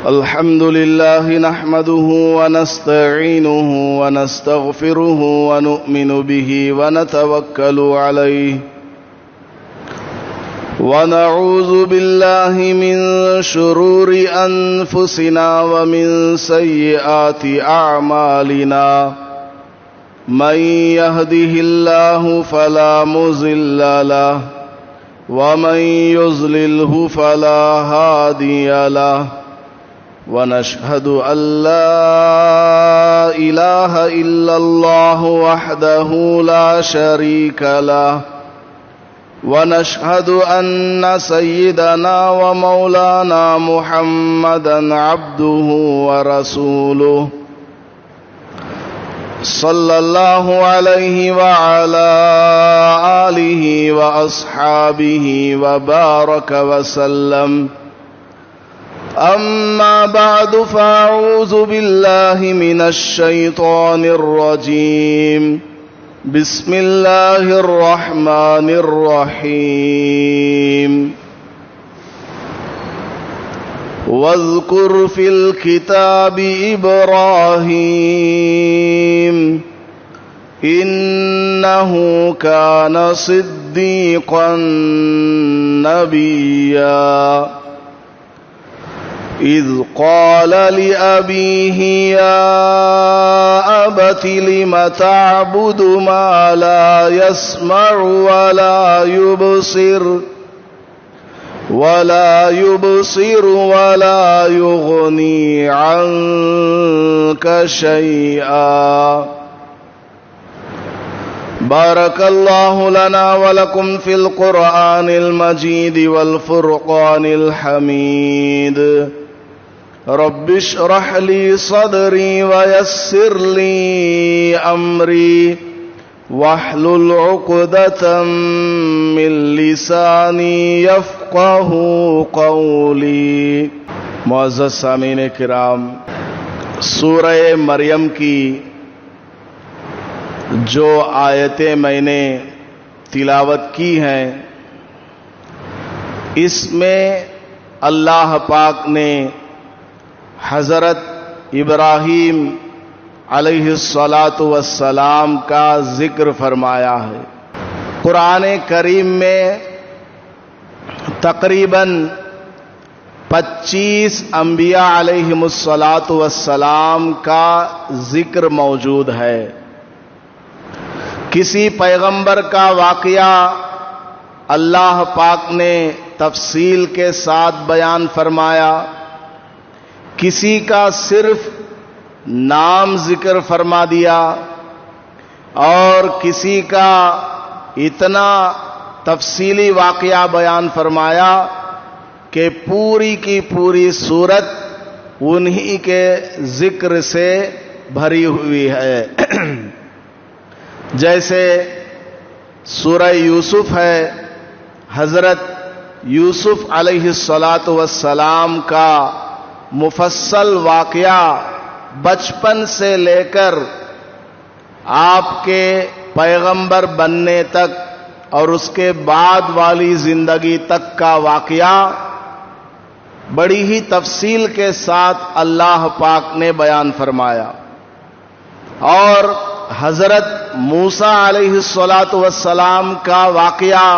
الحمد لله نحمده ونستعينه ونستغفره ونؤمن به ونتوكل عليه ونعوذ بالله من شرور أنفسنا ومن سيئات أعمالنا من يهده الله فلا مضل له ومن يضلله فلا هادي له ونشهد أن لا إله إلا الله وحده لا شريك له ونشهد أن سيدنا ومولانا محمدا عبده ورسوله صلى الله عليه وعلى آله وأصحابه وبارك وسلم أما بعد فأعوذ بالله من الشيطان الرجيم بسم الله الرحمن الرحيم واذكر في الكتاب إبراهيم إنه كان صديقا نبيا إذ قال لأبيه يا أبت لم تعبد ما لا يسمع ولا يبصر ولا يغني عنك شيئا. بارك الله لنا ولكم في القرآن المجيد والفرقان الحميد. رب اشرح لي صدري ويسر لي أمري واحلل عقدة من لساني يفقه قولي. معزز سامعین کرام، سورہ مریم کی جو آیتیں میں نے تلاوت کی ہیں، اس میں اللہ پاک نے حضرت ابراہیم علیہ الصلاۃ والسلام کا ذکر فرمایا ہے. قرآن کریم میں تقریباً 25 انبیاء علیہم الصلاۃ والسلام کا ذکر موجود ہے. کسی پیغمبر کا واقعہ اللہ پاک نے تفصیل کے ساتھ بیان فرمایا، کسی کا صرف نام ذکر فرما دیا، اور کسی کا اتنا تفصیلی واقعہ بیان فرمایا کہ پوری کی پوری صورت انہی کے ذکر سے بھری ہوئی ہے. جیسے سورہ یوسف ہے، حضرت یوسف علیہ الصلاۃ والسلام کا مفصل واقعہ بچپن سے لے کر آپ کے پیغمبر بننے تک اور اس کے بعد والی زندگی تک کا واقعہ بڑی ہی تفصیل کے ساتھ اللہ پاک نے بیان فرمایا. اور حضرت موسیٰ علیہ الصلاۃ والسلام کا واقعہ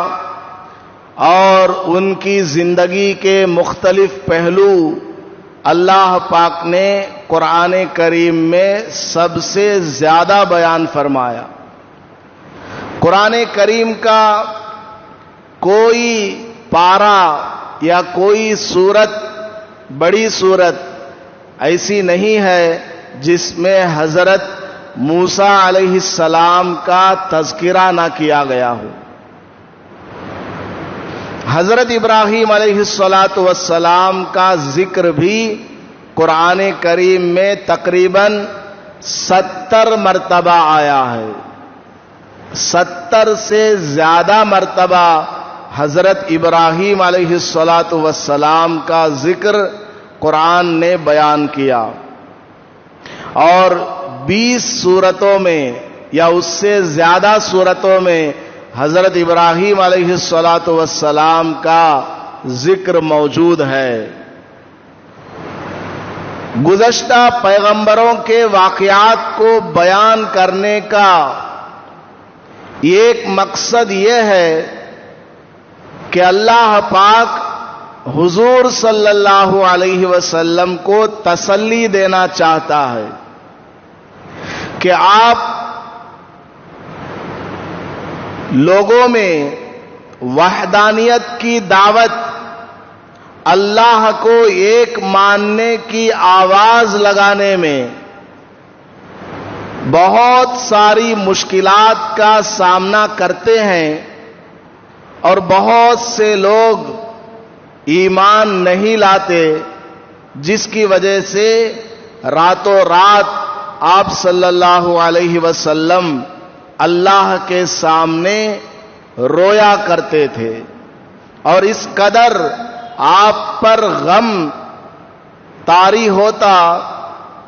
اور ان کی زندگی کے مختلف پہلو اللہ پاک نے قرآن کریم میں سب سے زیادہ بیان فرمایا. قرآن کریم کا کوئی پارہ یا کوئی سورت، بڑی سورت ایسی نہیں ہے جس میں حضرت موسیٰ علیہ السلام کا تذکرہ نہ کیا گیا ہو. حضرت ابراہیم علیہ الصلاۃ والسلام کا ذکر بھی قرآن کریم میں تقریباً 70 مرتبہ آیا ہے. 70 سے زیادہ مرتبہ حضرت ابراہیم علیہ الصلاۃ والسلام کا ذکر قرآن نے بیان کیا، اور 20 صورتوں میں یا اس سے زیادہ صورتوں میں حضرت ابراہیم علیہ الصلاۃ والسلام کا ذکر موجود ہے. گزشتہ پیغمبروں کے واقعات کو بیان کرنے کا ایک مقصد یہ ہے کہ اللہ پاک حضور صلی اللہ علیہ وسلم کو تسلی دینا چاہتا ہے کہ آپ لوگوں میں وحدانیت کی دعوت، اللہ کو ایک ماننے کی آواز لگانے میں بہت ساری مشکلات کا سامنا کرتے ہیں اور بہت سے لوگ ایمان نہیں لاتے، جس کی وجہ سے راتوں رات آپ صلی اللہ علیہ وسلم اللہ کے سامنے رویا کرتے تھے، اور اس قدر آپ پر غم طاری ہوتا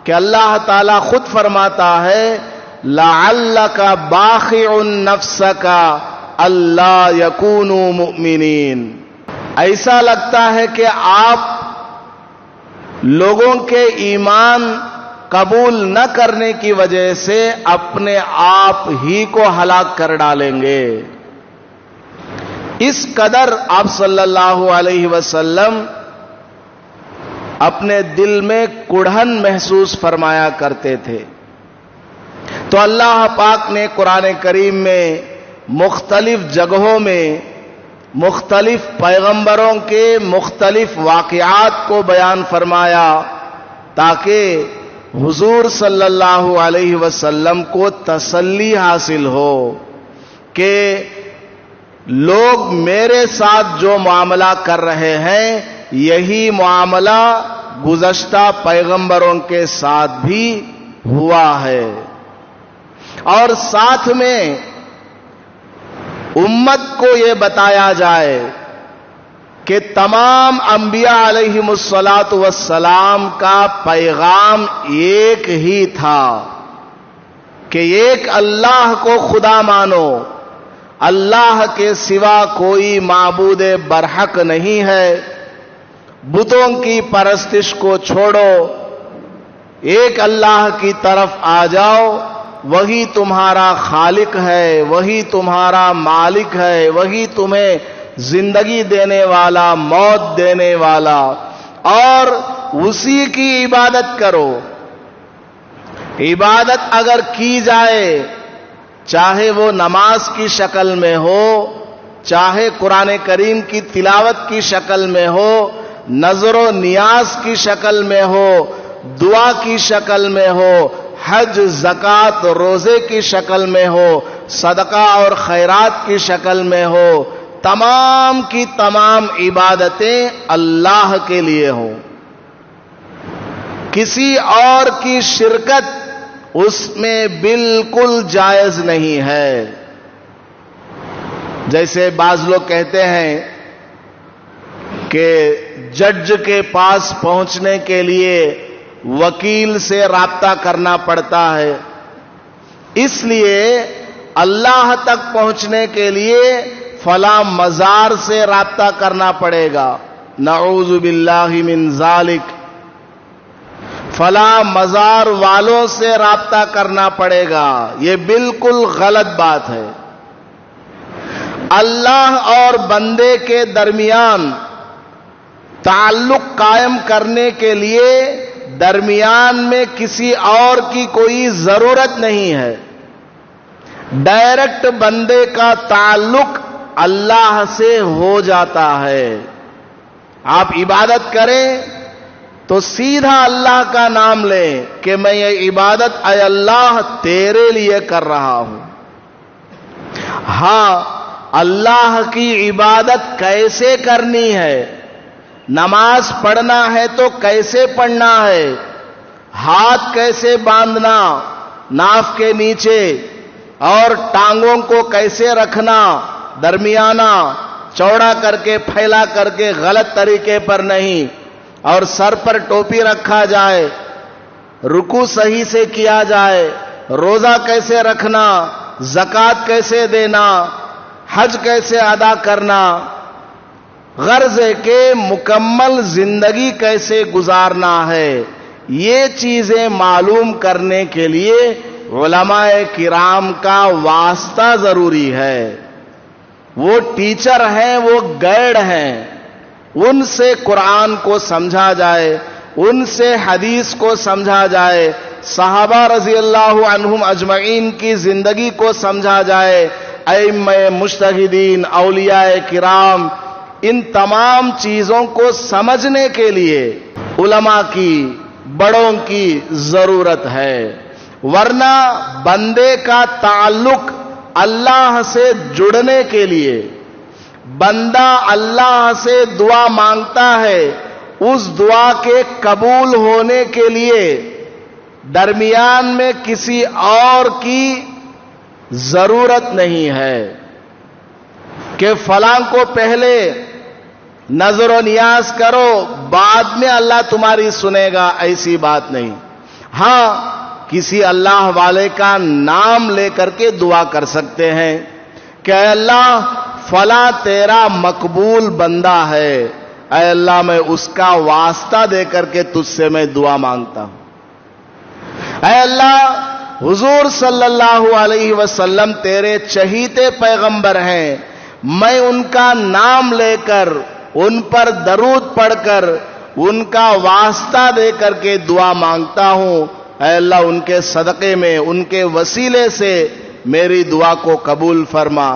کہ اللہ تعالیٰ خود فرماتا ہے لعلک باخع نفسک اللہ یکونوا مؤمنین۔ ایسا لگتا ہے کہ آپ لوگوں کے ایمان قبول نہ کرنے کی وجہ سے اپنے آپ ہی کو ہلاک کر ڈالیں گے۔ اس قدر آپ صلی اللہ علیہ وسلم اپنے دل میں کڑھن محسوس فرمایا کرتے تھے۔ تو اللہ پاک نے قرآن کریم میں مختلف جگہوں میں مختلف پیغمبروں کے مختلف واقعات کو بیان فرمایا تاکہ حضور صلی اللہ علیہ وسلم کو تسلی حاصل ہو کہ لوگ میرے ساتھ جو معاملہ کر رہے ہیں یہی معاملہ گزشتہ پیغمبروں کے ساتھ بھی ہوا ہے، اور ساتھ میں امت کو یہ بتایا جائے کہ تمام انبیاء علیہم الصلاۃ والسلام کا پیغام ایک ہی تھا کہ ایک اللہ کو خدا مانو، اللہ کے سوا کوئی معبود برحق نہیں ہے، بتوں کی پرستش کو چھوڑو، ایک اللہ کی طرف آ جاؤ، وہی تمہارا خالق ہے، وہی تمہارا مالک ہے، وہی تمہیں زندگی دینے والا، موت دینے والا، اور اسی کی عبادت کرو۔ عبادت اگر کی جائے، چاہے وہ نماز کی شکل میں ہو، چاہے قرآن کریم کی تلاوت کی شکل میں ہو، نظر و نیاز کی شکل میں ہو، دعا کی شکل میں ہو، حج، زکوٰۃ، روزے کی شکل میں ہو، صدقہ اور خیرات کی شکل میں ہو، تمام کی تمام عبادتیں اللہ کے لیے ہوں، کسی اور کی شرکت اس میں بالکل جائز نہیں ہے۔ جیسے بعض لوگ کہتے ہیں کہ جج کے پاس پہنچنے کے لیے وکیل سے رابطہ کرنا پڑتا ہے، اس لیے اللہ تک پہنچنے کے لیے فلاں مزار سے رابطہ کرنا پڑے گا، نعوذ باللہ من ذالک، فلاں مزار والوں سے رابطہ کرنا پڑے گا۔ یہ بالکل غلط بات ہے۔ اللہ اور بندے کے درمیان تعلق قائم کرنے کے لیے درمیان میں کسی اور کی کوئی ضرورت نہیں ہے، ڈائریکٹ بندے کا تعلق اللہ سے ہو جاتا ہے۔ آپ عبادت کریں تو سیدھا اللہ کا نام لیں کہ میں یہ عبادت اے اللہ تیرے لیے کر رہا ہوں۔ ہاں، اللہ کی عبادت کیسے کرنی ہے، نماز پڑھنا ہے تو کیسے پڑھنا ہے، ہاتھ کیسے باندھنا ناف کے نیچے، اور ٹانگوں کو کیسے رکھنا، درمیانہ چوڑا کر کے پھیلا کر کے غلط طریقے پر نہیں، اور سر پر ٹوپی رکھا جائے، رکوع صحیح سے کیا جائے، روزہ کیسے رکھنا، زکوٰۃ کیسے دینا، حج کیسے ادا کرنا، غرض ہے کہ مکمل زندگی کیسے گزارنا ہے، یہ چیزیں معلوم کرنے کے لیے علماء کرام کا واسطہ ضروری ہے. وہ ٹیچر ہیں, وہ گائیڈ ہیں, ان سے قرآن کو سمجھا جائے, ان سے حدیث کو سمجھا جائے, صحابہ رضی اللہ عنہم اجمعین کی زندگی کو سمجھا جائے, ائمہ مجتہدین, اولیاء کرام, ان تمام چیزوں کو سمجھنے کے لیے علماء کی, بڑوں کی ضرورت ہے. ورنہ بندے کا تعلق اللہ سے جڑنے کے لیے, بندہ اللہ سے دعا مانگتا ہے, اس دعا کے قبول ہونے کے لیے درمیان میں کسی اور کی ضرورت نہیں ہے کہ فلاں کو پہلے نظر و نیاز کرو بعد میں اللہ تمہاری سنے گا. ایسی بات نہیں. ہاں, کسی اللہ والے کا نام لے کر کے دعا کر سکتے ہیں کہ اے اللہ فلاں تیرا مقبول بندہ ہے, اے اللہ میں اس کا واسطہ دے کر کے تجھ سے میں دعا مانگتا ہوں. اے اللہ حضور صلی اللہ علیہ وسلم تیرے چہیتے پیغمبر ہیں, میں ان کا نام لے کر, ان پر درود پڑھ کر, ان کا واسطہ دے کر کے دعا مانگتا ہوں. اے اللہ ان کے صدقے میں, ان کے وسیلے سے میری دعا کو قبول فرما.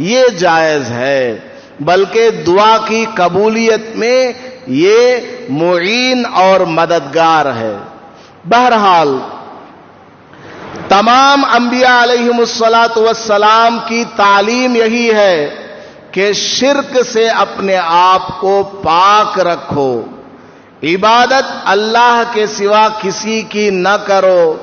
یہ جائز ہے, بلکہ دعا کی قبولیت میں یہ معین اور مددگار ہے. بہرحال تمام انبیاء علیہم الصلاۃ والسلام کی تعلیم یہی ہے کہ شرک سے اپنے آپ کو پاک رکھو, عبادت اللہ کے سوا کسی کی نہ کرو,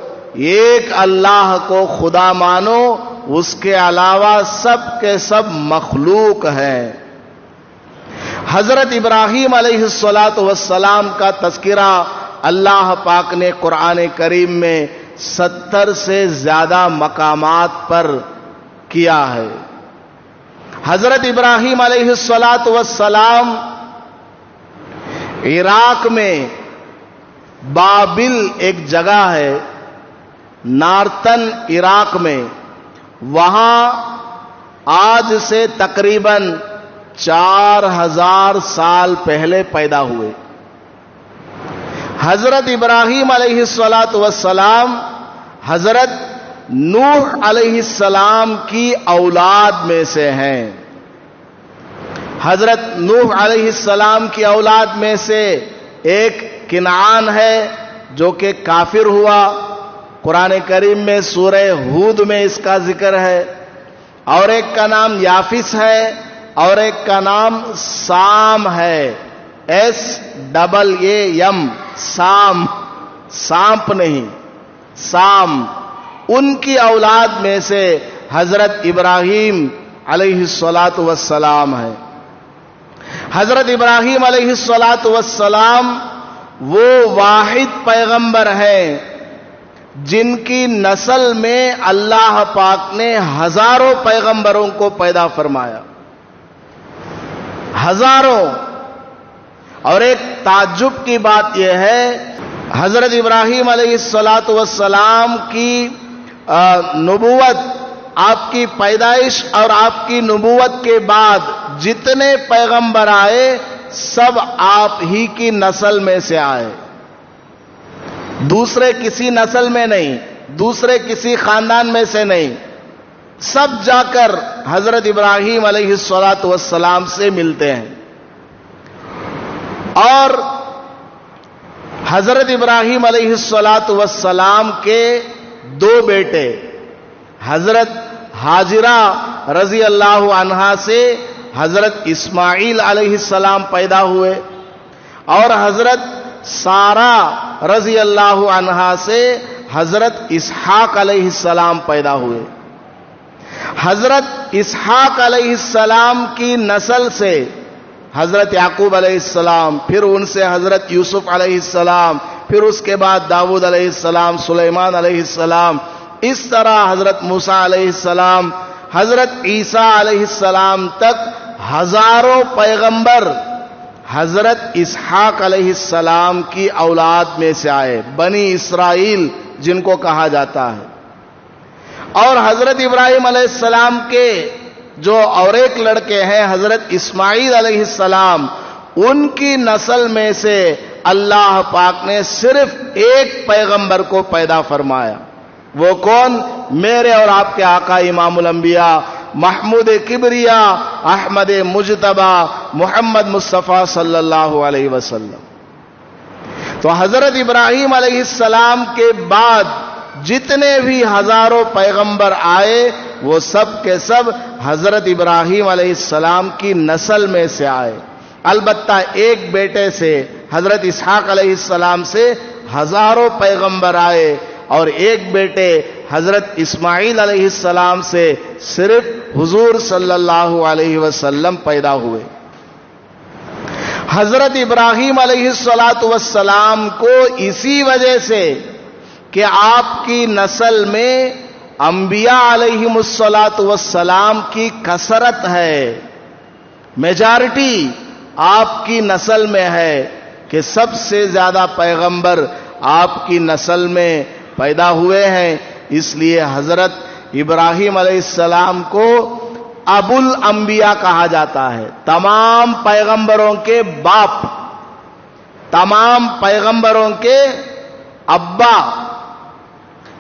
ایک اللہ کو خدا مانو, اس کے علاوہ سب کے سب مخلوق ہیں. حضرت ابراہیم علیہ الصلاۃ والسلام کا تذکرہ اللہ پاک نے قرآن کریم میں 70 سے زیادہ مقامات پر کیا ہے. حضرت ابراہیم علیہ الصلاۃ والسلام عراق میں بابل ایک جگہ ہے, نارتن عراق میں, وہاں آج سے تقریباً 4000 سال پہلے پیدا ہوئے. حضرت ابراہیم علیہ الصلاۃ والسلام حضرت نوح علیہ السلام کی اولاد میں سے ہیں. حضرت نوح علیہ السلام کی اولاد میں سے ایک کنعان ہے جو کہ کافر ہوا. قرآن کریم میں سورہ ہود میں اس کا ذکر ہے. اور ایک کا نام یافس ہے, اور ایک کا نام سام ہے, SAAM, سام, سانپ نہیں, سام. ان کی اولاد میں سے حضرت ابراہیم علیہ الصلاۃ والسلام ہے. حضرت ابراہیم علیہ الصلاۃ والسلام وہ واحد پیغمبر ہیں جن کی نسل میں اللہ پاک نے ہزاروں پیغمبروں کو پیدا فرمایا, ہزاروں. اور ایک تعجب کی بات یہ ہے, حضرت ابراہیم علیہ الصلاۃ والسلام کی نبوت, آپ کی پیدائش اور آپ کی نبوت کے بعد جتنے پیغمبر آئے سب آپ ہی کی نسل میں سے آئے, دوسرے کسی نسل میں نہیں, دوسرے کسی خاندان میں سے نہیں. سب جا کر حضرت ابراہیم علیہ الصلاۃ والسلام سے ملتے ہیں. اور حضرت ابراہیم علیہ الصلاۃ والسلام کے 2 بیٹے, حضرت ہاجرہ رضی اللہ عنہا سے حضرت اسماعیل علیہ السلام پیدا ہوئے, اور حضرت سارہ رضی اللہ عنہا سے حضرت اسحاق علیہ السلام پیدا ہوئے. حضرت اسحاق علیہ السلام کی نسل سے حضرت یعقوب علیہ السلام, پھر ان سے حضرت یوسف علیہ السلام, پھر اس کے بعد داؤد علیہ السلام, سلیمان علیہ السلام, اس طرح حضرت موسیٰ علیہ السلام, حضرت عیسیٰ علیہ السلام تک ہزاروں پیغمبر حضرت اسحاق علیہ السلام کی اولاد میں سے آئے، بنی اسرائیل جن کو کہا جاتا ہے. اور حضرت ابراہیم علیہ السلام کے جو اور ایک لڑکے ہیں حضرت اسماعیل علیہ السلام، ان کی نسل میں سے اللہ پاک نے صرف ایک پیغمبر کو پیدا فرمایا. وہ کون؟ میرے اور آپ کے آقا امام الانبیاء محمود کبریا احمد مجتبی محمد مصطفیٰ صلی اللہ علیہ وسلم. تو حضرت ابراہیم علیہ السلام کے بعد جتنے بھی ہزاروں پیغمبر آئے وہ سب کے سب حضرت ابراہیم علیہ السلام کی نسل میں سے آئے. البتہ ایک بیٹے سے حضرت اسحاق علیہ السلام سے ہزاروں پیغمبر آئے اور ایک بیٹے حضرت اسماعیل علیہ السلام سے صرف حضور صلی اللہ علیہ وسلم پیدا ہوئے. حضرت ابراہیم علیہ السلام کو اسی وجہ سے کہ آپ کی نسل میں انبیاء علیہم السلام کی کثرت ہے، میجارٹی آپ کی نسل میں ہے کہ سب سے زیادہ پیغمبر آپ کی نسل میں پیدا ہوئے ہیں. اس لیے حضرت ابراہیم علیہ السلام کو ابو الانبیاء کہا جاتا ہے، تمام پیغمبروں کے باپ، تمام پیغمبروں کے ابا.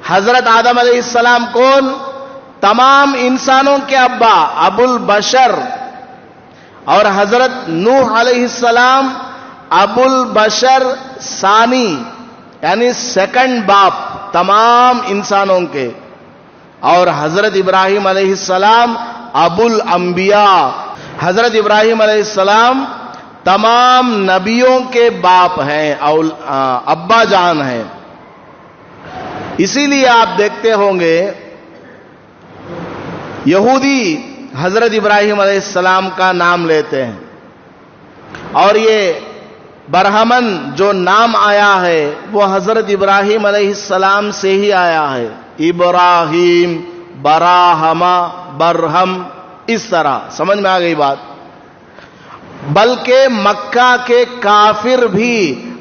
حضرت آدم علیہ السلام کون؟ تمام انسانوں کے ابا، ابو البشر. اور حضرت نوح علیہ السلام ابو البشر ثانی، یعنی سیکنڈ باپ تمام انسانوں کے. اور حضرت ابراہیم علیہ السلام ابو الانبیاء. حضرت ابراہیم علیہ السلام تمام نبیوں کے باپ ہیں، ابا جان ہیں. اسی لیے آپ دیکھتے ہوں گے یہودی حضرت ابراہیم علیہ السلام کا نام لیتے ہیں، اور یہ برہمن جو نام آیا ہے وہ حضرت ابراہیم علیہ السلام سے ہی آیا ہے. ابراہیم، براہما، برہم، اس طرح سمجھ میں آ گئی بات. بلکہ مکہ کے کافر بھی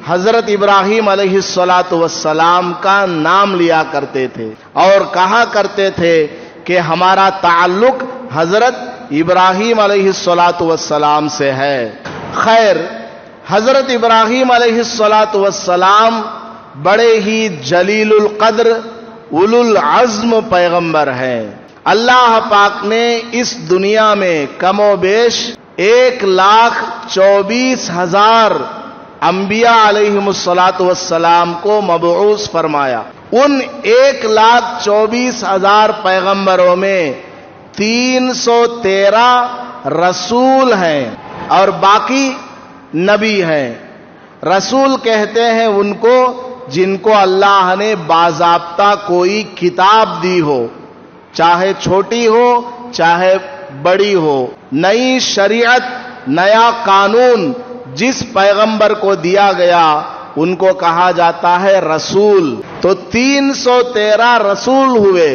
حضرت ابراہیم علیہ السلام کا نام لیا کرتے تھے اور کہا کرتے تھے کہ ہمارا تعلق حضرت ابراہیم علیہ السلام سے ہے. خیر، حضرت ابراہیم علیہ السلام بڑے ہی جلیل القدر اولو العزم پیغمبر ہیں. اللہ پاک نے اس دنیا میں کم و بیش 1,24,000 انبیاء علیہم السلام کو مبعوث فرمایا. ان 1,24,000 پیغمبروں میں 313 رسول ہیں اور باقی نبی ہیں. رسول کہتے ہیں ان کو جن کو اللہ نے باضابطہ کوئی کتاب دی ہو، چاہے چھوٹی ہو چاہے بڑی ہو. نئی شریعت، نیا قانون جس پیغمبر کو دیا گیا ان کو کہا جاتا ہے رسول. تو 313 رسول ہوئے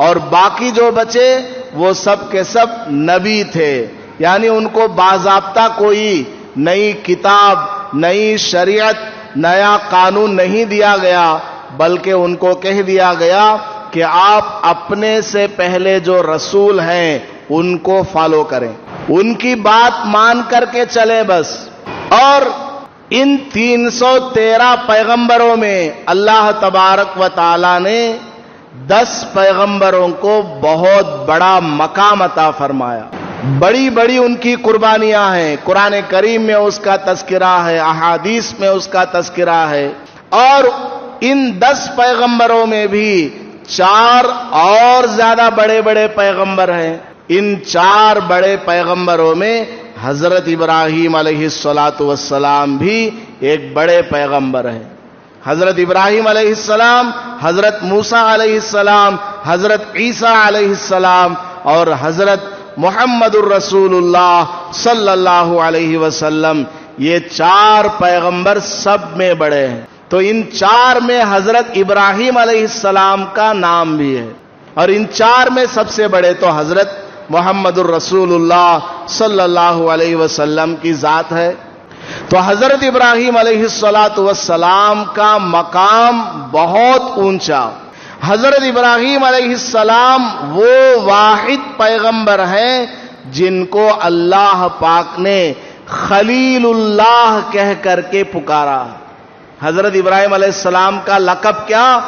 اور باقی جو بچے وہ سب کے سب نبی تھے. یعنی ان کو باضابطہ کوئی نئی کتاب، نئی شریعت، نیا قانون نہیں دیا گیا، بلکہ ان کو کہہ دیا گیا کہ آپ اپنے سے پہلے جو رسول ہیں ان کو فالو کریں، ان کی بات مان کر کے چلیں بس. اور ان 313 پیغمبروں میں اللہ تبارک و تعالی نے 10 پیغمبروں کو بہت بڑا مقام عطا فرمایا. بڑی بڑی ان کی قربانیاں ہیں. قرآن کریم میں اس کا تذکرہ ہے، احادیث میں اس کا تذکرہ ہے. اور ان 10 پیغمبروں میں بھی 4 اور زیادہ بڑے بڑے پیغمبر ہیں. ان 4 بڑے پیغمبروں میں حضرت ابراہیم علیہ السلام بھی ایک بڑے پیغمبر ہیں. حضرت ابراہیم علیہ السلام، حضرت موسیٰ علیہ السلام، حضرت عیسیٰ علیہ السلام اور حضرت محمد الرسول اللہ صلی اللہ علیہ وسلم، یہ 4 پیغمبر سب میں بڑے ہیں. تو ان 4 میں حضرت ابراہیم علیہ السلام کا نام بھی ہے، اور ان 4 میں سب سے بڑے تو حضرت محمد الرسول اللہ صلی اللہ علیہ وسلم کی ذات ہے. تو حضرت ابراہیم علیہ السلام کا مقام بہت اونچا. حضرت ابراہیم علیہ السلام وہ واحد پیغمبر ہیں جن کو اللہ پاک نے خلیل اللہ کہہ کر کے پکارا. حضرت ابراہیم علیہ السلام کا لقب کیا؟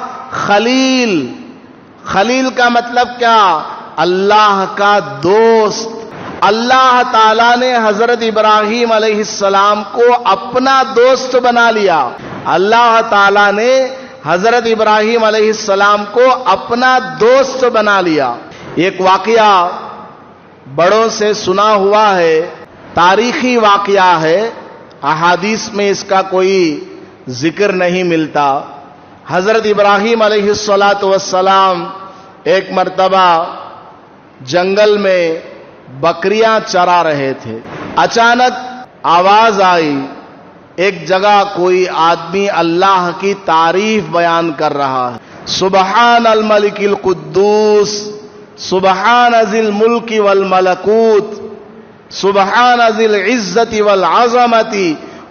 خلیل. خلیل کا مطلب کیا؟ اللہ کا دوست. اللہ تعالیٰ نے حضرت ابراہیم علیہ السلام کو اپنا دوست بنا لیا. اللہ تعالیٰ نے حضرت ابراہیم علیہ السلام کو اپنا دوست بنا لیا. ایک واقعہ بڑوں سے سنا ہوا ہے، تاریخی واقعہ ہے، احادیث میں اس کا کوئی ذکر نہیں ملتا. حضرت ابراہیم علیہ السلام ایک مرتبہ جنگل میں بکریاں چرا رہے تھے. اچانک آواز آئی، ایک جگہ کوئی آدمی اللہ کی تعریف بیان کر رہا ہے. سبحان الملک القدوس، سبحان ذی الملک والملکوت، سبحان ذی العزت والعظمت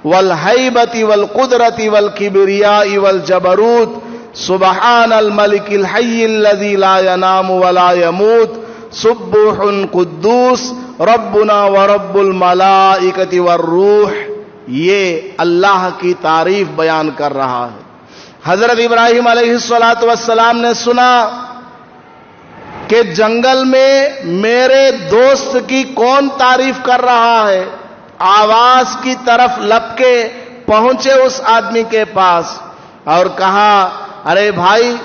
والہیبت والقدرت والکبریاء والجبروت، سبحان الملک الحی الذی لا ینام ولا یموت، سبوح قدوس ربنا ورب الملائکۃ والروح. یہ اللہ کی تعریف بیان کر رہا ہے. حضرت ابراہیم علیہ السلام نے سنا کہ جنگل میں میرے دوست کی کون تعریف کر رہا ہے. آواز کی طرف لپکے پہنچے اس آدمی کے پاس اور کہا، ارے بھائی،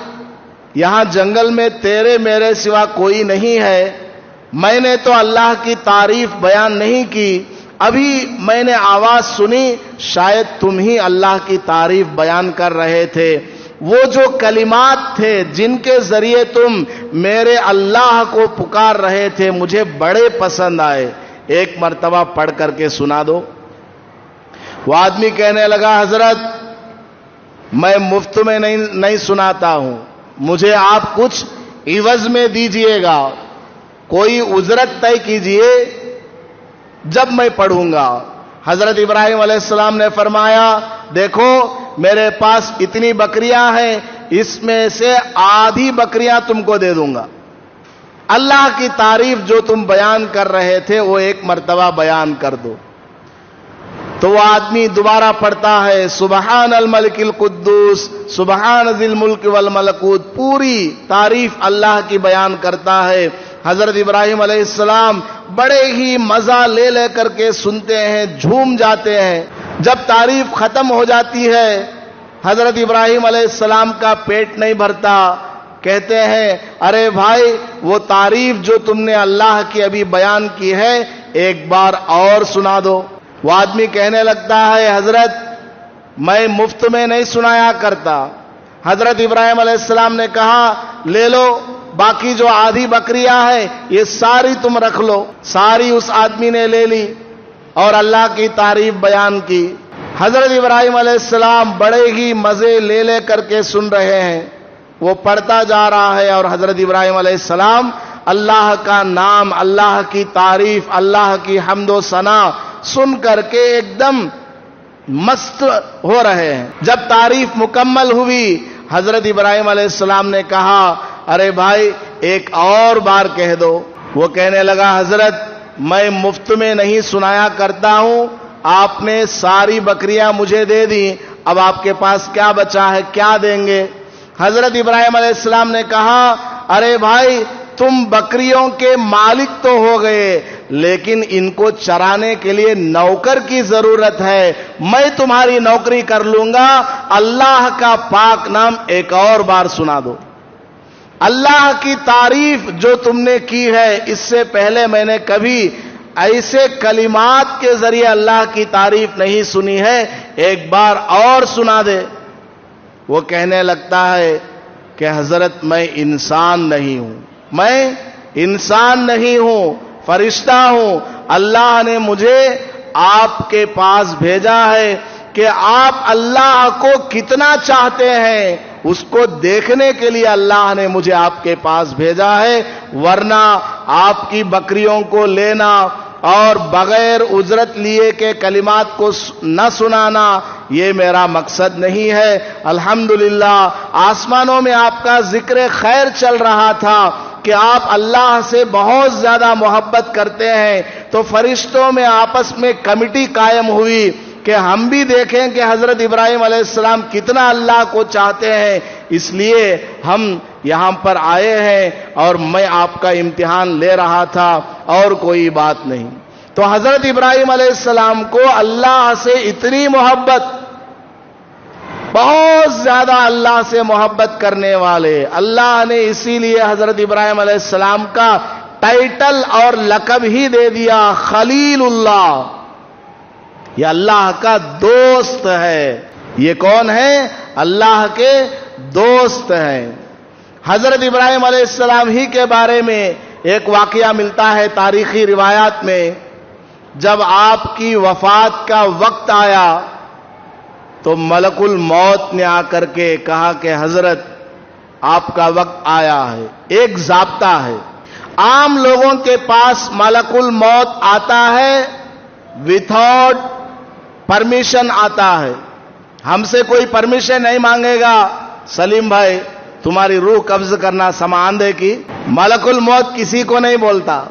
یہاں جنگل میں تیرے میرے سوا کوئی نہیں ہے. میں نے تو اللہ کی تعریف بیان نہیں کی، ابھی میں نے آواز سنی، شاید تم ہی اللہ کی تعریف بیان کر رہے تھے. وہ جو کلمات تھے جن کے ذریعے تم میرے اللہ کو پکار رہے تھے مجھے بڑے پسند آئے، ایک مرتبہ پڑھ کر کے سنا دو. وہ آدمی کہنے لگا، حضرت میں مفت میں نہیں سناتا ہوں، مجھے آپ کچھ عوض میں دیجئے گا، کوئی اجرت طے کیجئے جب میں پڑھوں گا. حضرت ابراہیم علیہ السلام نے فرمایا، دیکھو میرے پاس اتنی بکریاں ہیں، اس میں سے آدھی بکریاں تم کو دے دوں گا. اللہ کی تعریف جو تم بیان کر رہے تھے وہ ایک مرتبہ بیان کر دو. تو وہ آدمی دوبارہ پڑھتا ہے، سبحان الملک القدوس، سبحان ذی الملک والملکوت، پوری تعریف اللہ کی بیان کرتا ہے. حضرت ابراہیم علیہ السلام بڑے ہی مزہ لے لے کر کے سنتے ہیں، جھوم جاتے ہیں. جب تعریف ختم ہو جاتی ہے حضرت ابراہیم علیہ السلام کا پیٹ نہیں بھرتا. کہتے ہیں، ارے بھائی، وہ تعریف جو تم نے اللہ کی ابھی بیان کی ہے ایک بار اور سنا دو. وہ آدمی کہنے لگتا ہے، حضرت میں مفت میں نہیں سنایا کرتا. حضرت ابراہیم علیہ السلام نے کہا، لے لو، باقی جو آدھی بکریاں ہیں یہ ساری تم رکھ لو. ساری اس آدمی نے لے لی اور اللہ کی تعریف بیان کی. حضرت ابراہیم علیہ السلام بڑے ہی مزے لے لے کر کے سن رہے ہیں. وہ پڑھتا جا رہا ہے اور حضرت ابراہیم علیہ السلام اللہ کا نام، اللہ کی تعریف، اللہ کی حمد و ثنا سن کر کے ایک دم مست ہو رہے ہیں. جب تعریف مکمل ہوئی حضرت ابراہیم علیہ السلام نے کہا، ارے بھائی ایک اور بار کہہ دو. وہ کہنے لگا، حضرت میں مفت میں نہیں سنایا کرتا ہوں، آپ نے ساری بکریاں مجھے دے دی، اب آپ کے پاس کیا بچا ہے، کیا دیں گے؟ حضرت ابراہیم علیہ السلام نے کہا، ارے بھائی تم بکریوں کے مالک تو ہو گئے لیکن ان کو چرانے کے لیے نوکر کی ضرورت ہے، میں تمہاری نوکری کر لوں گا. اللہ کا پاک نام ایک اور بار سنا دو. اللہ کی تعریف جو تم نے کی ہے اس سے پہلے میں نے کبھی ایسے کلمات کے ذریعے اللہ کی تعریف نہیں سنی ہے، ایک بار اور سنا دے. وہ کہنے لگتا ہے کہ حضرت میں انسان نہیں ہوں، میں انسان نہیں ہوں، فرشتہ ہوں. اللہ نے مجھے آپ کے پاس بھیجا ہے کہ آپ اللہ کو کتنا چاہتے ہیں اس کو دیکھنے کے لیے اللہ نے مجھے آپ کے پاس بھیجا ہے، ورنہ آپ کی بکریوں کو لینا اور بغیر اجرت لیے کہ کلمات کو نہ سنانا، یہ میرا مقصد نہیں ہے۔ الحمدللہ آسمانوں میں آپ کا ذکر خیر چل رہا تھا کہ آپ اللہ سے بہت زیادہ محبت کرتے ہیں، تو فرشتوں میں آپس میں کمیٹی قائم ہوئی کہ ہم بھی دیکھیں کہ حضرت ابراہیم علیہ السلام کتنا اللہ کو چاہتے ہیں، اس لیے ہم یہاں پر آئے ہیں اور میں آپ کا امتحان لے رہا تھا، اور کوئی بات نہیں۔ تو حضرت ابراہیم علیہ السلام کو اللہ سے اتنی محبت، بہت زیادہ اللہ سے محبت کرنے والے، اللہ نے اسی لیے حضرت ابراہیم علیہ السلام کا ٹائٹل اور لقب ہی دے دیا خلیل اللہ، یہ اللہ کا دوست ہے۔ یہ کون ہے؟ اللہ کے دوست ہیں۔ حضرت ابراہیم علیہ السلام ہی کے بارے میں ایک واقعہ ملتا ہے تاریخی روایات میں، جب آپ کی وفات کا وقت آیا تو ملک الموت نے آ کر کے کہا کہ حضرت آپ کا وقت آیا ہے۔ ایک ضابطہ ہے، عام لوگوں کے پاس ملک الموت آتا ہے وداؤٹ پرمیشن آتا ہے، ہم سے کوئی پرمیشن نہیں مانگے گا، سلیم بھائی تمہاری روح قبض کرنا سماندے کی، ملک الموت کسی کو نہیں بولتا،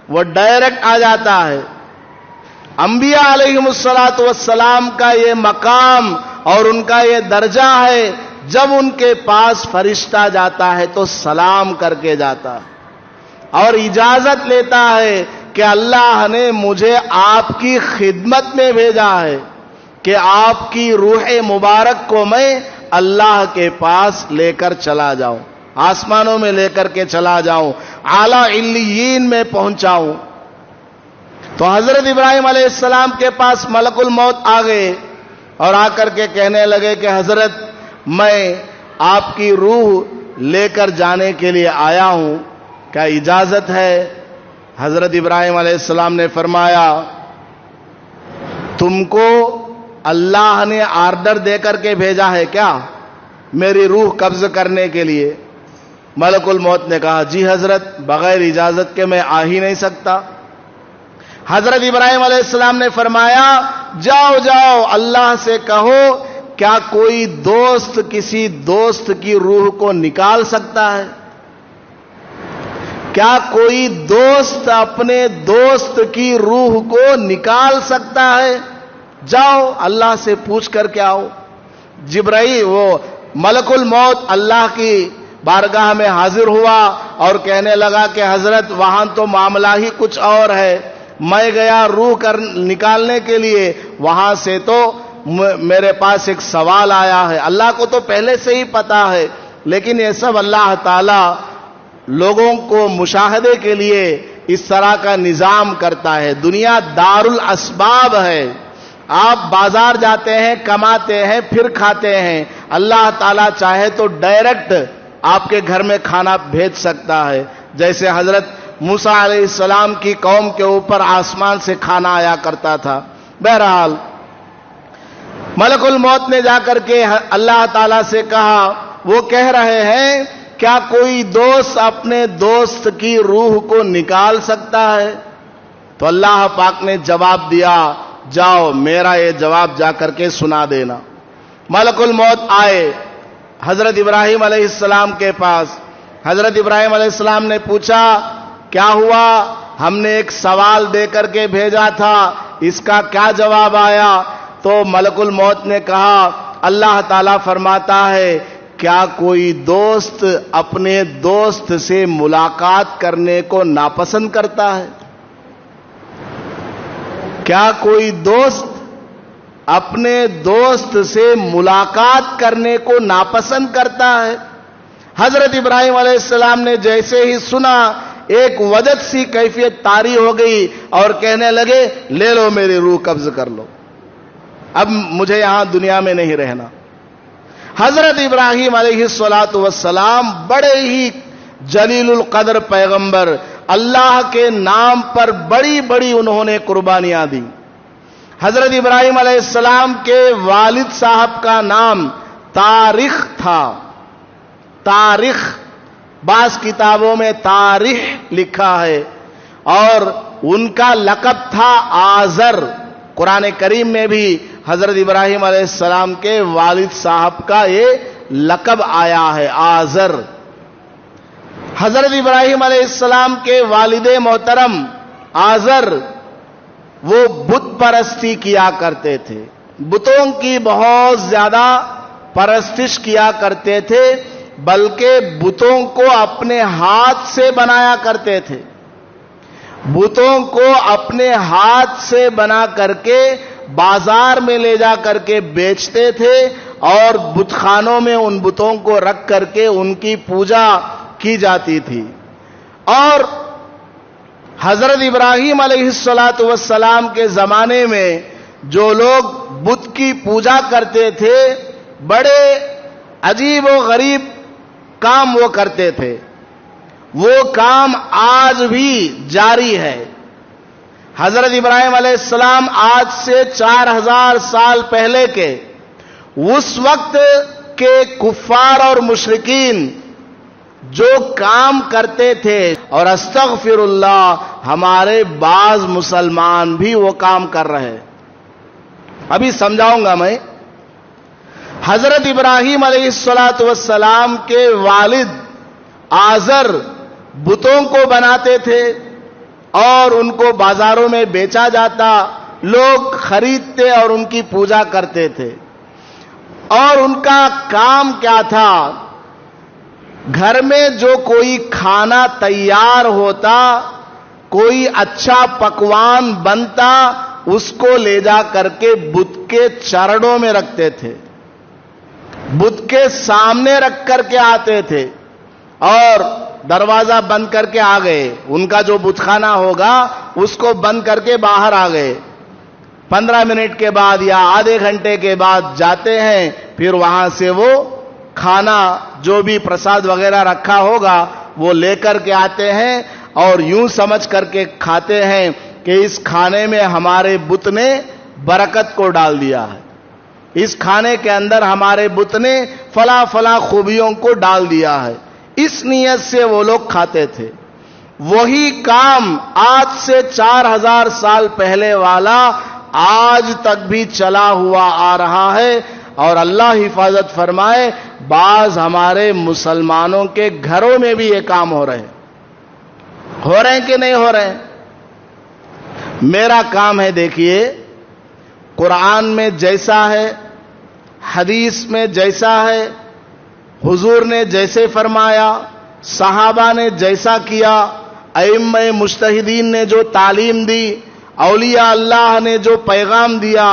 وہ ڈائریکٹ آ جاتا ہے۔ انبیاء علیہم السلام کا یہ مقام اور ان کا یہ درجہ ہے، جب ان کے پاس فرشتہ جاتا ہے تو سلام کر کے جاتا ہے اور اجازت لیتا ہے کہ اللہ نے مجھے آپ کی خدمت میں بھیجا ہے کہ آپ کی روح مبارک کو میں اللہ کے پاس لے کر چلا جاؤں، آسمانوں میں لے کر کے چلا جاؤں، اعلیٰ علیین میں پہنچاؤں۔ تو حضرت ابراہیم علیہ السلام کے پاس ملک الموت آ گئے اور آ کر کے کہنے لگے کہ حضرت میں آپ کی روح لے کر جانے کے لیے آیا ہوں، کیا اجازت ہے؟ حضرت ابراہیم علیہ السلام نے فرمایا تم کو اللہ نے آرڈر دے کر کے بھیجا ہے کیا میری روح قبض کرنے کے لیے؟ ملک الموت نے کہا جی حضرت، بغیر اجازت کے میں آ ہی نہیں سکتا۔ حضرت ابراہیم علیہ السلام نے فرمایا جاؤ جاؤ اللہ سے کہو کیا کوئی دوست کسی دوست کی روح کو نکال سکتا ہے؟ کیا کوئی دوست اپنے دوست کی روح کو نکال سکتا ہے؟ جاؤ اللہ سے پوچھ کر کے آؤ۔ جبرائیل وہ ملک الموت اللہ کی بارگاہ میں حاضر ہوا اور کہنے لگا کہ حضرت وہاں تو معاملہ ہی کچھ اور ہے، میں گیا روح نکالنے کے لیے، وہاں سے تو میرے پاس ایک سوال آیا ہے۔ اللہ کو تو پہلے سے ہی پتا ہے، لیکن یہ سب اللہ تعالی لوگوں کو مشاہدے کے لیے اس طرح کا نظام کرتا ہے۔ دنیا دار الاسباب ہے، آپ بازار جاتے ہیں، کماتے ہیں، پھر کھاتے ہیں۔ اللہ تعالیٰ چاہے تو ڈائریکٹ آپ کے گھر میں کھانا بھیج سکتا ہے، جیسے حضرت موسیٰ علیہ السلام کی قوم کے اوپر آسمان سے کھانا آیا کرتا تھا۔ بہرحال ملک الموت نے جا کر کے اللہ تعالیٰ سے کہا، وہ کہہ رہے ہیں کیا کوئی دوست اپنے دوست کی روح کو نکال سکتا ہے؟ تو اللہ پاک نے جواب دیا جاؤ میرا یہ جواب جا کر کے سنا دینا۔ ملک الموت آئے حضرت ابراہیم علیہ السلام کے پاس۔ حضرت ابراہیم علیہ السلام نے پوچھا کیا ہوا؟ ہم نے ایک سوال دے کر کے بھیجا تھا، اس کا کیا جواب آیا؟ تو ملک الموت نے کہا اللہ تعالیٰ فرماتا ہے کیا کوئی دوست اپنے دوست سے ملاقات کرنے کو ناپسند کرتا ہے؟ کیا کوئی دوست اپنے دوست سے ملاقات کرنے کو ناپسند کرتا ہے؟ حضرت ابراہیم علیہ السلام نے جیسے ہی سنا ایک وجد سی کیفیت طاری ہو گئی اور کہنے لگے لے لو میری روح قبض کر لو، اب مجھے یہاں دنیا میں نہیں رہنا۔ حضرت ابراہیم علیہ السلام بڑے ہی جلیل القدر پیغمبر، اللہ کے نام پر بڑی بڑی انہوں نے قربانیاں دی۔ حضرت ابراہیم علیہ السلام کے والد صاحب کا نام تاریخ تھا۔ تاریخ، بعض کتابوں میں تاریخ لکھا ہے، اور ان کا لقب تھا آزر. قرآن کریم میں بھی حضرت ابراہیم علیہ السلام کے والد صاحب کا یہ لقب آیا ہے، آزر. حضرت ابراہیم علیہ السلام کے والد محترم آزر وہ بت پرستی کیا کرتے تھے، بتوں کی بہت زیادہ پرستش کیا کرتے تھے، بلکہ بتوں کو اپنے ہاتھ سے بنایا کرتے تھے. بتوں کو اپنے ہاتھ سے بنا کر کے بازار میں لے جا کر کے بیچتے تھے اور بت خانوں میں ان بتوں کو رکھ کر کے ان کی پوجا کی جاتی تھی. اور حضرت ابراہیم علیہ السلام کے زمانے میں جو لوگ بت کی پوجا کرتے تھے بڑے عجیب و غریب کام وہ کرتے تھے. وہ کام آج بھی جاری ہے. حضرت ابراہیم علیہ السلام آج سے 4000 سال پہلے کے اس وقت کے کفار اور مشرکین جو کام کرتے تھے، اور استغفر اللہ ہمارے بعض مسلمان بھی وہ کام کر رہے ہیں. ابھی سمجھاؤں گا میں. حضرت ابراہیم علیہ السلام کے والد آزر بتوں کو بناتے تھے اور ان کو بازاروں میں بیچا جاتا، لوگ خریدتے اور ان کی پوجا کرتے تھے. اور ان کا کام کیا تھا؟ گھر میں جو کوئی کھانا تیار ہوتا، کوئی اچھا پکوان بنتا، اس کو لے جا کر کے بت کے چرنوں میں رکھتے تھے، بت کے سامنے رکھ کر کے آتے تھے اور دروازہ بند کر کے آ گئے. ان کا جو بت خانہ ہوگا اس کو بند کر کے باہر آ گئے. 15 منٹ کے بعد یا آدھے گھنٹے کے بعد جاتے ہیں، پھر وہاں سے وہ کھانا جو بھی پرساد وغیرہ رکھا ہوگا وہ لے کر کے آتے ہیں اور یوں سمجھ کر کے کھاتے ہیں کہ اس کھانے میں ہمارے بت نے برکت کو ڈال دیا ہے، اس کھانے کے اندر ہمارے بت نے فلاں فلاں خوبیوں کو ڈال دیا ہے. اس نیت سے وہ لوگ کھاتے تھے. وہی کام آج سے 4000 سال پہلے والا آج تک بھی چلا ہوا آ رہا ہے. اور اللہ حفاظت فرمائے بعض ہمارے مسلمانوں کے گھروں میں بھی یہ کام ہو رہے ہیں کہ نہیں ہو رہے ہیں؟ میرا کام ہے، دیکھیے قرآن میں جیسا ہے، حدیث میں جیسا ہے، حضور نے جیسے فرمایا، صحابہ نے جیسا کیا، ائمہ مجتہدین نے جو تعلیم دی، اولیاء اللہ نے جو پیغام دیا،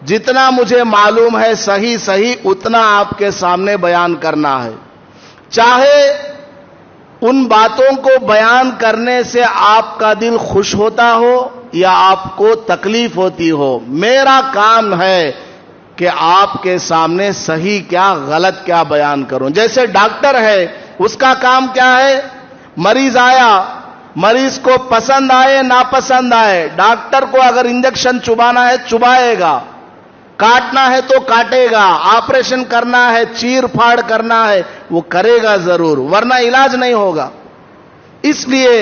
جتنا مجھے معلوم ہے صحیح اتنا آپ کے سامنے بیان کرنا ہے. چاہے ان باتوں کو بیان کرنے سے آپ کا دل خوش ہوتا ہو یا آپ کو تکلیف ہوتی ہو، میرا کام ہے کہ آپ کے سامنے صحیح کیا غلط کیا بیان کروں. جیسے ڈاکٹر ہے، اس کا کام کیا ہے؟ مریض آیا، مریض کو پسند آئے ناپسند آئے، ڈاکٹر کو اگر انجیکشن چبانا ہے چبائے گا، کاٹنا ہے تو کاٹے گا، آپریشن کرنا ہے، چیر پھاڑ کرنا ہے، وہ کرے گا ضرور، ورنہ علاج نہیں ہوگا. اس لیے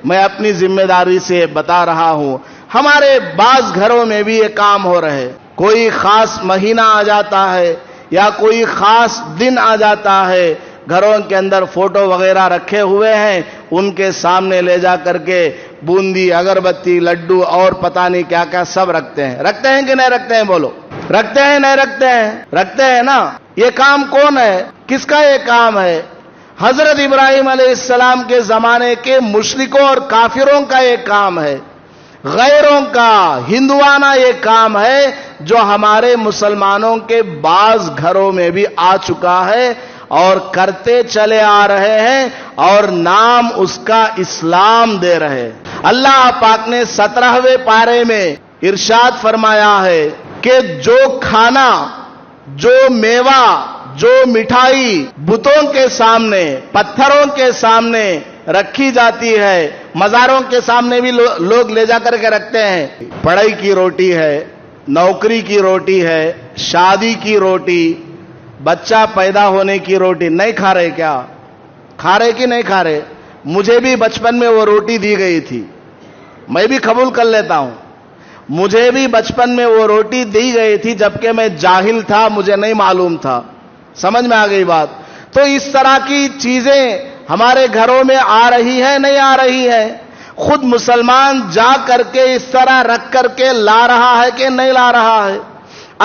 میں اپنی ذمہ داری سے بتا رہا ہوں. ہمارے بعض گھروں میں بھی یہ کام ہو رہے. کوئی خاص مہینہ آ جاتا ہے یا کوئی خاص دن آ جاتا ہے، گھروں کے اندر فوٹو وغیرہ رکھے ہوئے ہیں، ان کے سامنے لے جا کر کے بوندی، اگربتی، لڈو اور پتہ نہیں کیا کیا سب رکھتے ہیں. رکھتے ہیں کہ نہیں رکھتے ہیں؟ بولو. رکھتے ہیں نہیں رکھتے ہیں؟ رکھتے ہیں نا. یہ کام کون ہے؟ کس کا یہ کام ہے؟ حضرت ابراہیم علیہ السلام کے زمانے کے مشرکوں اور کافروں کا یہ کام ہے، غیروں کا ہندوانہ یہ کام ہے جو ہمارے مسلمانوں کے بعض گھروں میں بھی آ چکا ہے اور کرتے چلے آ رہے ہیں، اور نام اس کا اسلام دے رہے. اللہ پاک نے 17ویں پارے میں ارشاد فرمایا ہے کہ جو کھانا، جو میوہ، جو مٹھائی بتوں کے سامنے، پتھروں کے سامنے رکھی جاتی ہے، مزاروں کے سامنے بھی لوگ لے جا کر کے رکھتے ہیں. پڑھائی کی روٹی ہے، نوکری کی روٹی ہے، شادی کی روٹی، بچہ پیدا ہونے کی روٹی، نہیں کھا رہے کیا؟ کھا رہے کہ نہیں کھا رہے؟ مجھے بھی بچپن میں وہ روٹی دی گئی تھی. میں بھی قبول کر لیتا ہوں، مجھے بھی بچپن میں وہ روٹی دی گئی تھی جبکہ میں جاہل تھا، مجھے نہیں معلوم تھا. سمجھ میں آ گئی بات؟ تو اس طرح کی چیزیں ہمارے گھروں میں آ رہی ہے نہیں آ رہی ہے؟ خود مسلمان جا کر کے اس طرح رکھ کر کے لا رہا ہے کہ نہیں لا رہا ہے؟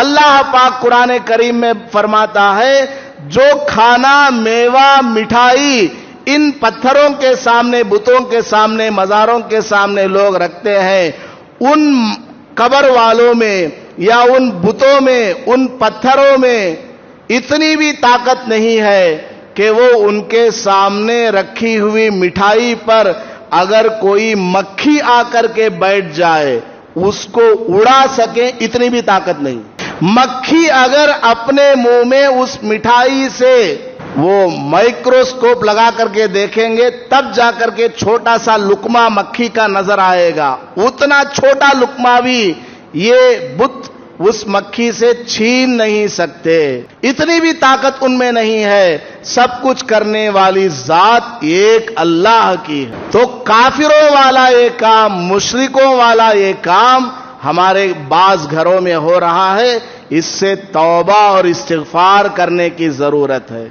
اللہ پاک قرآن کریم میں فرماتا ہے جو کھانا میوہ مٹھائی ان پتھروں کے سامنے، بتوں کے سامنے، مزاروں کے سامنے لوگ رکھتے ہیں، ان قبر والوں میں یا ان بتوں میں، ان پتھروں میں اتنی بھی طاقت نہیں ہے کہ وہ ان کے سامنے رکھی ہوئی مٹھائی پر اگر کوئی مکھی آ کر کے بیٹھ جائے اس کو اڑا سکے، اتنی بھی طاقت نہیں. مکھی اگر اپنے منہ میں اس مٹھائی سے وہ مائکروسکوپ لگا کر کے دیکھیں گے تب جا کر کے چھوٹا سا لقمہ مکھی کا نظر آئے گا، اتنا چھوٹا لقمہ بھی یہ بت اس مکھی سے چھین نہیں سکتے، اتنی بھی طاقت ان میں نہیں ہے. سب کچھ کرنے والی ذات ایک اللہ کی ہے. تو کافروں والا یہ کام، مشرکوں والا یہ کام ہمارے بعض گھروں میں ہو رہا ہے، اس سے توبہ اور استغفار کرنے کی ضرورت ہے.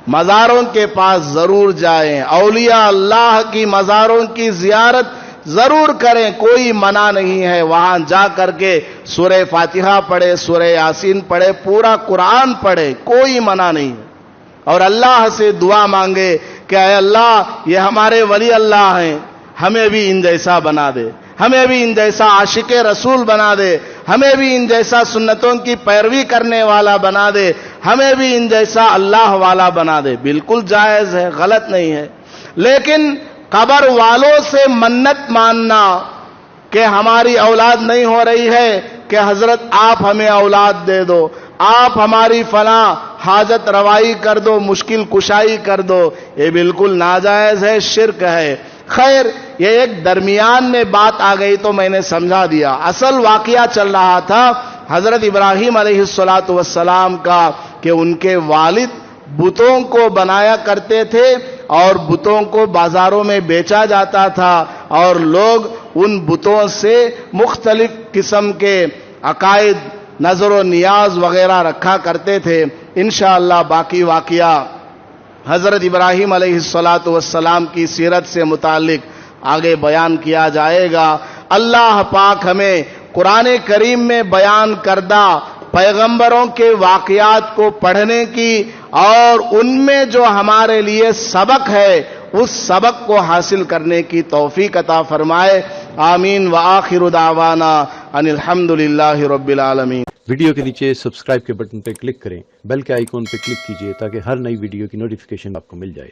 مزاروں کے پاس ضرور جائیں، اولیاء اللہ کی مزاروں کی زیارت ضرور کریں، کوئی منع نہیں ہے. وہاں جا کر کے سورہ فاتحہ پڑھے، سورہ یاسین پڑھے، پورا قرآن پڑھے، کوئی منع نہیں ہے. اور اللہ سے دعا مانگے کہ اے اللہ یہ ہمارے ولی اللہ ہیں، ہمیں بھی ان جیسا بنا دے، ہمیں بھی ان جیسا عاشق رسول بنا دے، ہمیں بھی ان جیسا سنتوں کی پیروی کرنے والا بنا دے، ہمیں بھی ان جیسا اللہ والا بنا دے. بالکل جائز ہے، غلط نہیں ہے. لیکن قبر والوں سے منت ماننا کہ ہماری اولاد نہیں ہو رہی ہے کہ حضرت آپ ہمیں اولاد دے دو، آپ ہماری فلاں حاجت روائی کر دو، مشکل کشائی کر دو، یہ بالکل ناجائز ہے، شرک ہے. خیر یہ ایک درمیان میں بات آ گئی تو میں نے سمجھا دیا. اصل واقعہ چل رہا تھا حضرت ابراہیم علیہ السلام کا کہ ان کے والد بتوں کو بنایا کرتے تھے اور بتوں کو بازاروں میں بیچا جاتا تھا اور لوگ ان بتوں سے مختلف قسم کے عقائد، نظر و نیاز وغیرہ رکھا کرتے تھے. انشاءاللہ باقی واقعہ حضرت ابراہیم علیہ السلام کی سیرت سے متعلق آگے بیان کیا جائے گا. اللہ پاک ہمیں قرآن کریم میں بیان کردہ پیغمبروں کے واقعات کو پڑھنے کی اور ان میں جو ہمارے لیے سبق ہے اس سبق کو حاصل کرنے کی توفیق عطا فرمائے. آمین. وآخر دعوانا ان الحمدللہ رب العالمین. ویڈیو کے نیچے سبسکرائب کے بٹن پہ کلک کریں، بیل کے آئیکن پہ کلک کیجئے تاکہ ہر نئی ویڈیو کی نوٹیفیکیشن آپ کو مل جائے.